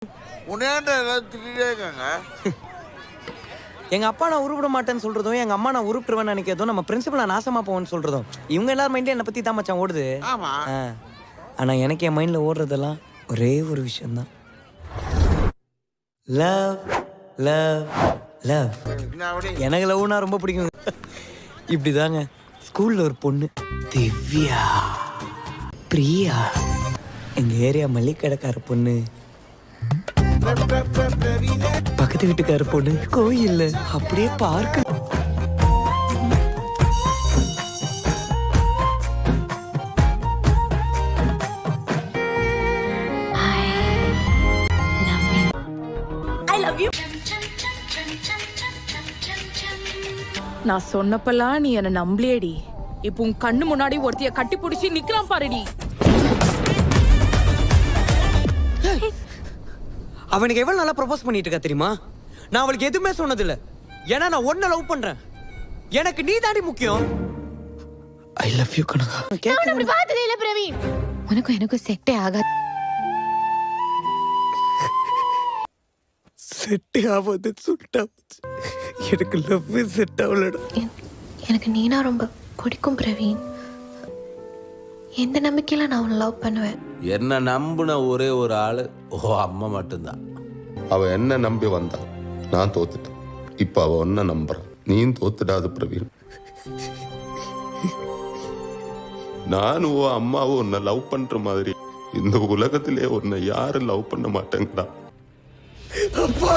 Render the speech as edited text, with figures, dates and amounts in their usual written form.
உன்னையாண்ட ஏதாவது திட்டிகிட்டே இருக்காங்க. எங்க அப்பா நான் உருப்பிட மாட்டேன்னு சொல்றதும் எங்க அம்மா நான் உருப்பிடுவேன்னு நினைக்கிறதும் நம்ம பிரின்சிபல் நான் நாசமா போவேன்னு சொல்றதும் இவங்க எல்லாரும் மைண்ட்ல என்னை பத்தி தான் மச்சான் ஓடுது. ஆமா. ஆனா எனக்கு என் மைண்ட்ல ஓடுறதெல்லாம் ஒரே ஒரு விஷயம்தான். Love love love. எனக்கு லவ்னா ரொம்ப பிடிக்கும். இப்படிதாங்க ஸ்கூல்ல ஒரு பொண்ணு திவ்யா பிரியா எங்க ஏரியா மல்லிக்கடைக்கார பொண்ணு பக்கத்து வீட்டுக்கார பொண்ணு கோயில்ல அப்படியே பார்க்க நான் சொன்னப்பெல்லாம் நீ என்ன நம்பலேடி. இப்போ உன் கண்ணு முன்னாடி ஒருத்திய கட்டி பிடிச்சி நிக்கலாம் பாருடி. அவனுக்கு எவ்வளவு நல்லா ப்ரொபோஸ் பண்ணிட்டு இருக்கா தெரியுமா? நான் அவளுக்கு எதுவுமே சொன்னதில்ல. ஏன்னா நான் ஒன்ன லவ் பண்றேன். எனக்கு நீ தாண்டி முக்கியம். I love you Kanaka. நான் அப்படி பார்த்ததே இல்ல பிரவீன். உனக்கு எனக்கு செட்டே ஆகாது. செட்டே ஆகாது சொல்லிட்டா. எனக்கு லவ் செட் ஆகலடா. எனக்கு நீனா ரொம்ப பிடிக்கும் பிரவீன். எந்த நம்பிக்கையில நான் உன்னை லவ் பண்ணுவேன். என்ன நம்பின ஒரே ஒரு ஆளு அம்மா மட்டும்தான். அவ என்ன நம்பி வந்தா, நான் தோத்துட்டேன். இப்ப அவ ஒன்ன நம்புறான், நீயும் தோத்துடாது பிரவீன். நானும் அம்மாவும் உன்னை லவ் பண்ற மாதிரி இந்த உலகத்திலே உன்னை யாரும் லவ் பண்ண மாட்டேங்கடா. அப்பா